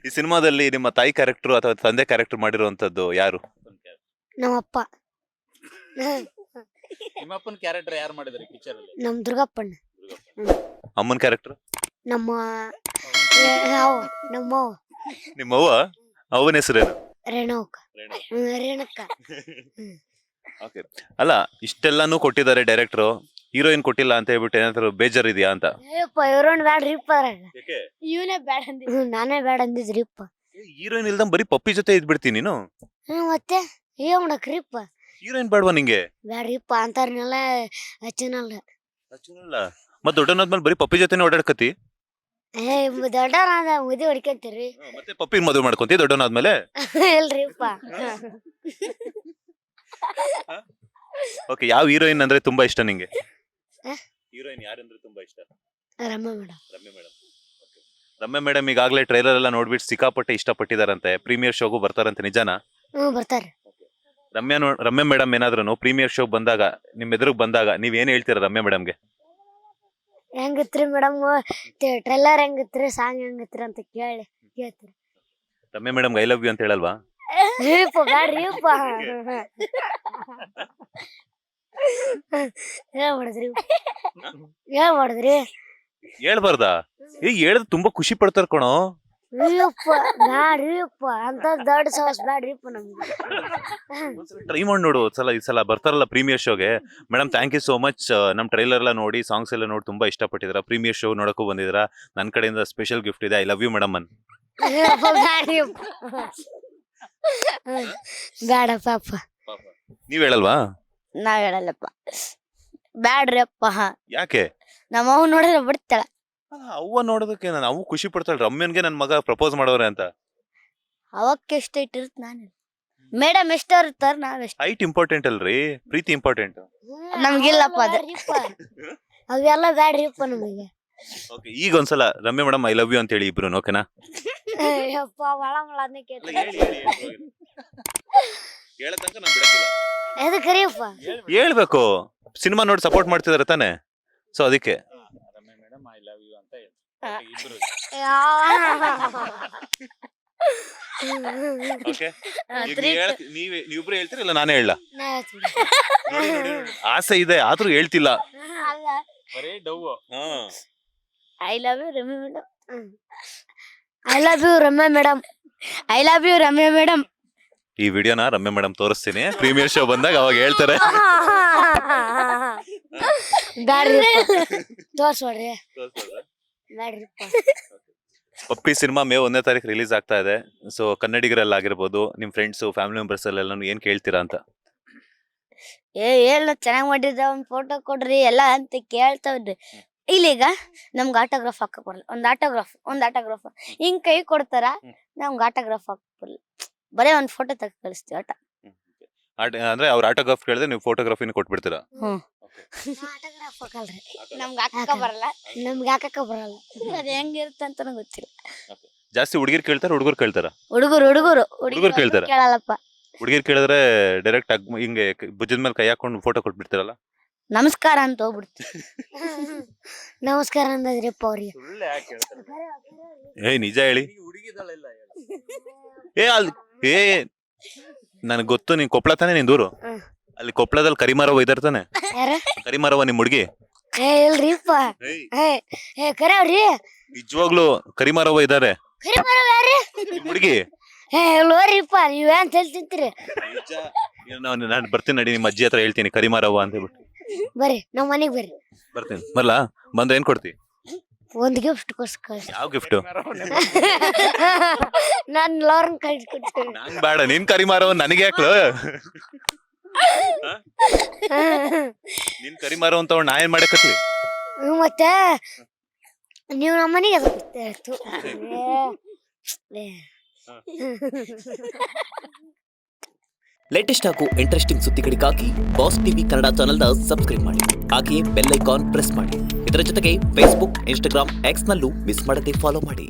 ಈ ಸಿನಿಮಾದಲ್ಲಿ ನಿಮ್ಮ ತಾಯಿ ಕ್ಯಾರೆಕ್ಟರ್ ಅಥವಾ ತಂದೆ ಕ್ಯಾರೆಕ್ಟರ್ ಮಾಡಿರುವಂತದ್ದು ಯಾರು? ನಮ್ಮಪ್ಪ ನಿಮ್ಮಪ್ಪನ ಕ್ಯಾರೆಕ್ಟರ್ ಯಾರು ಮಾಡಿದಾರೆ ಪಿಕ್ಚರ್ ಅಲ್ಲಿ? ನಮ್ ದುರ್ಗಪ್ಪಣ್ಣ. ಅಮ್ಮನ ಕ್ಯಾರೆಕ್ಟರ್? ನಮ್ಮ ನಮ್ಮ ನಿಮ್ಮವ್ವ? ಅವನ ಹೆಸರೇನು? ರೇಣುಕ ರೇಣುಕ. ಓಕೆ. ಅಲ್ಲ, ಇಷ್ಟೆಲ್ಲಾನು ಕೊಟ್ಟಿದ್ದಾರೆ ಡೈರೆಕ್ಟರ್, ಹೀರೋಯಿನ್ ಕೊಟ್ಟಿಲ್ಲ ಅಂತ ಹೇಳ್ಬಿಟ್ಟು ಏನಾದ್ರು ಬೇಜಾರ್ ಇದೆಯಾ ಅಂತ? ಏಪ್ಪ ಇವ್ರನ್ ಬ್ಯಾಡ್ರಿಪ್ಪ ಇವನೇ ಬ್ಯಾಡ ಅಂದಿದ್. ನಾನೇ ಬ್ಯಾಡ ಅಂದಿದ್ರಿಪ್ಪ. ಹೀರೋಯಿನ್ ಇಲ್ದಂಗ್ ಬರೀ ಪಪ್ಪಿ ಜೊತೆ ಇದ್ಬಿಡ್ತೀನಿ ನೀನು. ಮತ್ತೆ ಏನ್ ಮಾಡಕ್ರಿಪ್ಪ? ಹೀರೋಯಿನ್ ಬೇಡವಾ ನಿಂಗೆ? ಬ್ಯಾಡ್ರಿಪ್ಪ ಅಂತಾರನೆಲ್ಲ ಹಚ್ಚನಲ್ಲ. ಮತ್ ದೊಡ್ಡನಾದ್ಮೇಲೆ ಬರೀ ಪಪ್ಪಿ ಜೊತೆನೆ ಓಡಾಡ್ಕತಿ? ದೊಡ್ಡವರಾದ ಮುದಿ ಹೊಡ್ಕೊಂತೀರಿ. ಮತ್ತೆ ಪಪ್ಪಿ ಮದುವೆ ಮಾಡ್ಕೊಂತಿ ದೊಡ್ಡವನಾದ್ಮೇಲೆ? ಇಲ್ರಿಪ್ಪ. ಓಕೆ. ಯಾವ ಹೀರೋಯಿನ್ ಅಂದ್ರೆ ತುಂಬಾ ಇಷ್ಟ ನಿಂಗೆ? ಹೀರೋಯಿನ್ ಯಾರಂದ್ರೆ ತುಂಬಾ ಇಷ್ಟ? ರಮ್ಯ ಮೇಡಮ್. ರಮ್ಯ ಮೇಡಮ್. ರಮ್ಯ ಮೇಡಮ್ ಈಗಾಗಲೇ ಟ್ರೈಲರ್ ಎಲ್ಲ ನೋಡ್ಬಿಟ್ಟು ಸಿಕ್ಕಾಪಟ್ಟೆ ಇಷ್ಟಪಟ್ಟಿದಾರಂತೆ. ಪ್ರೀಮಿಯರ್ ಶೋಗೂ ಬರ್ತಾರಂತೆ, ನಿಜಾನಾ? ಬರ್ತಾರೆ. ರಮ್ಯ ಮೇಡಮ್ ಏನಾದ್ರು ಪ್ರೀಮಿಯರ್ ಶೋ ಬಂದಾಗ, ನಿಮ್ ಎದುರಿಗೆ ಬಂದಾಗ ನೀವ್ ಏನ್ ಹೇಳ್ತೀರಾ ರಮ್ಯ ಮೇಡಮ್ಗೆ? ಹೆಂಗಿತ್ರಿ ಮೇಡಮ್, ಟ್ರೈಲರ್ ಹೆಂಗಿತ್ರಿ, ಸಾಂಗ್ ಹೆಂಗಿತ್ರಿ ಅಂತ ಕೇಳ್ತೀರಿ. ರಮ್ಯ ಮೇಡಮ್ ಐ ಲವ್ ಯು ಅಂತ ಹೇಳಲ್ವಾ? ಬ್ಯಾಡ್ರಿಪ್ಪ. ಹೇಳ್ಬಾರ್ದ್ರಿ. ಹೇಳ್ಬಾರ್ದಾ? ಈಗ ಹೇಳಿದ್ರೆ ತುಂಬಾ ಖುಷಿ ಪಡ್ತಾರ ಕಣೋ. ಬ್ಯಾಡ್ರಿಪ್ಪ ಅಂತ ದೊಡ್ಡ ಸಾಹಸ ಬ್ಯಾಡ್ರಿಪ್ಪ ನಮ್ಗೆ. ಟ್ರೈ ಮಾಡಿ ನೋಡು ಈ ಸಲ ಬರ್ತಾರಲ್ಲ ಪ್ರೀಮಿಯರ್ ಶೋಗೆ. Madam thank you so much. ನಮ್ ಟ್ರೈಲರ್ ಎಲ್ಲ ನೋಡಿ, ಸಾಂಗ್ಸ್ ಎಲ್ಲ ನೋಡಿ ತುಂಬಾ ಇಷ್ಟಪಟ್ಟಿದ್ರ. ಪ್ರೀಮಿಯರ್ ಶೋ ನೋಡಕ್ಕೂ ಬಂದಿದ್ರ. ನನ್ ಕಡೆಯಿಂದ ಸ್ಪೆಷಲ್ ಗಿಫ್ಟ್ ಇದೆ. ಐ ಲವ್ ಯು ಮೇಡಮ್ ಅನ್. ಬ್ಯಾಡಪ್ಪ. ನೀವ್ ಹೇಳಲ್ವಾ? ನಾವ್ ಹೇಳಲ್ಲಪ್ಪ. ಬ್ಯಾಡ್ರಿಪ್ಪ. ಯಾಕೆ? ನಮ್ಮವ್ ನೋಡಿದ್ರೆ ಬಿಡ್ತಾಳ. ಅವ್ವ ನೋಡೋದಕ್ಕೆ ನಾನು ಅವು ಖುಷಿ ಪಡ್ತಾಳೆ. ರಮ್ಯನ್ಗೆ ನನ್ ಮಗ ಪ್ರಪೋಸ್ ಮಾಡೋರೆ ಅಂತ. ಅವಕ್ಕೆ ಎಷ್ಟು ಇಟ್ಟಿರುತ್ತ ನಾನು ಮೇಡಮ್ ಎಷ್ಟ ಇರ್ತಾರ, ನಾವ್ ಎಷ್ಟು. ಹೈಟ್ ಇಂಪಾರ್ಟೆಂಟ್ ಅಲ್ರಿ, ಪ್ರೀತಿ ಇಂಪಾರ್ಟೆಂಟ್. ನಮ್ಗಿಲ್ಲಪ್ಪ ಅದ. ಅವೆಲ್ಲ ಬ್ಯಾಡ್ರಿಪ್ಪ ನಮಗೆ. ಓಕೆ. ಈಗ ಒಂದ್ಸಲ ರಮ್ಯ ಮೇಡಮ್ ಐ ಲವ್ ಯು ಅಂತ ಹೇಳಿ ಇಬ್ರು, ಓಕೆನಾ? ಹೇಳ್ಬೇಕು. ಸಿನಿಮಾ ನೋಡಿ ಸಪೋರ್ಟ್ ಮಾಡ್ತಿದಾರೆ ತಾನೆ, ಸೊ ಅದಕ್ಕೆ. ರಮ್ಯ ಮೇಡಮ್ ಐ ಲವ್ ಯು ಅಂತ ಹೇಳಿ ನೀವಿಬ್ರು ಹೇಳ್ತೀರಿ ಇಲ್ಲ ನಾನೇ ಹೇಳ? ಆಸೆ ಇದೆ ಆದ್ರೂ ಹೇಳ್ತಿಲ್ಲ. ಬರೀ ಡವ್. I love you Ramya madam. I love you Ramya madam. I love you Ramya madam. ಈ ವಿಡಿಯೋನ ರಮ್ಯ ಮೇಡಮ್ ತೋರಿಸ್ತೀನಿ, ಪ್ರೀಮಿಯರ್ ಶೋ ಬಂದಾಗ ಅವಾಗ ಹೇಳ್ತಾರೆ. ತೋರ್ಸ್ಬೇಡ್ರಿ. ಪಪ್ಪಿ ಸಿನಿಮಾ ಮೇ 1ನೇ ತಾರೀಕು ರಿಲೀಸ್ ಆಗ್ತಾ ಇದೆ. ಸೊ ಕನ್ನಡಿಗರಲ್ಲಾಗಿರ್ಬೋದು, ನಿಮ್ ಫ್ರೆಂಡ್ಸ್, ಫ್ಯಾಮಿಲಿ ಮೆಂಬರ್ಸ್ ಎಲ್ಲ ಏನ್ ಕೇಳ್ತೀರಾ ಅಂತ? ಎಲ್ಲ ಚೆನ್ನಾಗ್ ಮಾಡಿದ್ರ, ಒಂದ್ ಫೋಟೋ ಕೊಡ್ರಿ ಎಲ್ಲ ಅಂತ ಕೇಳ್ತಾವ್ರಿ. ಇಲ್ಲೀಗ ನಮ್ಗೆ ಆಟೋಗ್ರಾಫ್ ಹಾಕಕ್ ಬರಲ್ಲ. ಒಂದ್ ಆಟೋಗ್ರಾಫ್ ಹಿಂಗ್ ಕೈ ಕೊಡ್ತಾರ, ನಮ್ಗೆ ಆಟೋಗ್ರಾಫ್ ಹಾಕಕ್ ಬರಲ್ಲ. ಬರೇ ಒಂದ್ ಫೋಟೋ ತಗ ಕಳಿಸ್ತೀವಿ ಆಟ. ಅಂದ್ರೆ ಅವ್ರ ಆಟೋಗ್ರಾಫ್ ಕೇಳಿದ್ರೆ ನೀವು ಫೋಟೋಗ್ರಾಫಿನ ಕೊಟ್ಬಿಡ್ತೀರಾ? ನಮ್ಗೆ ಹಾಕಕ್ಕ ಬರಲ್ಲ. ಅದ್ ಹೆಂಗಿರುತ್ತೆ ಅಂತ ಗೊತ್ತಿಲ್ಲ. ಜಾಸ್ತಿ ಹುಡುಗಿರ್ ಕೇಳ್ತಾರ, ಹುಡುಗರು ಕೇಳ್ತಾರ? ಹುಡುಗರು ಕೇಳ್ತಾರ. ಕೇಳಲ್ಲಪ್ಪ. ಹುಡುಗಿರ್ ಕೇಳಿದ್ರೆ ಡೈರೆಕ್ಟ್ ಹಿಂಗೆ ಭುಜದ ಮೇಲೆ ಕೈ ಹಾಕೊಂಡು ಫೋಟೋ ಕೊಟ್ಬಿಡ್ತಾರಲ್ಲ? ನಮಸ್ಕಾರ ಅಂತ ಹೋಗ್ಬಿಡ್ತೀವಿ. ನಮಸ್ಕಾರ ಅಂದ್ರಿಪ್ಪ ಅವ್ರಿಗೆ. ನಿಜ ಹೇಳಿ. ನನಗ್ ಗೊತ್ತು, ನೀನ್ ಕೊಪ್ಪಳ ತಾನೆ ನಿನ್ ದೂರು? ಅಲ್ಲಿ ಕೊಪ್ಪಳದಲ್ಲಿ ಕರಿಮಾರವ್ವ ಇದಾರ ತಾನೆ? ಕರಿಮಾರವ್ವ ನಿಮ್ ಹುಡುಗಿ? ಇಲ್ರಿಪ್ಪ. ಕರೆಯವ್ರಿ ನಿಜವಾಗ್ಲು ಕರಿಮಾರವ್ವ ಇದಾರೆ. ಹುಡುಗಿ ಲೋರಿಪ್ಪ, ನೀವೇನ್ ತಿಂತೀರಿ? ನಾನು ಬರ್ತೀನಿ ನಡಿ, ನಿಮ್ಮ ಅಜ್ಜಿ ಹತ್ರ ಹೇಳ್ತೀನಿ ಕರಿಮಾರವ್ವ ಅಂತ ಹೇಳ್ಬಿಟ್ಟು. ಬರ್ರಿ ನಮ್ ಮನೆಗ್ ಬರ್ರಿ. ಬರ್ತೀನಿ. ಬರ್ಲಾ? ಬಂದ್ರೆ ಏನ್ ಕೊಡ್ತಿ? ಒಂದ್ ಗಿಫ್ಟ್ ಯಾವ ಗಿಫ್ಟ್? ನಾನ್ ಲೋರ್ನ್ ಕಳ್ಸ್ಕೊಡ್ತೀನಿ. ನಂಗ್ ಬೇಡ, ನೀನ್ ಕರಿಮಾರವ್ವ ನನಗೆ ಯಾಕ್ಲು? ನೀನ್ ಕರಿಮಾರವ್ ಅಂತ ನಾ ಏನ್ ಮಾಡಕತ್ಲಿ? ಮತ್ತೆ ನೀವು ನಮ್ಮ ಮನೆಗೆ ಲೇಟೆಸ್ಟ್ ಹಾಗೂ ಇಂಟ್ರೆಸ್ಟಿಂಗ್ ಸುದ್ದಿಗಳಿಗಾಗಿ ಬಾಸ್ ಟಿವಿ ಕನ್ನಡ ಚಾನೆಲ್ನ ಸಬ್ಸ್ಕ್ರೈಬ್ ಮಾಡಿ. ಹಾಗೆಯೇ ಬೆಲ್ ಐಕಾನ್ ಪ್ರೆಸ್ ಮಾಡಿ. ಇದರ ಜೊತೆಗೆ ಫೇಸ್ಬುಕ್, ಇನ್ಸ್ಟಾಗ್ರಾಮ್, ಎಕ್ಸ್ ನಲ್ಲೂ ಮಿಸ್ ಮಾಡದೆ ಫಾಲೋ ಮಾಡಿ.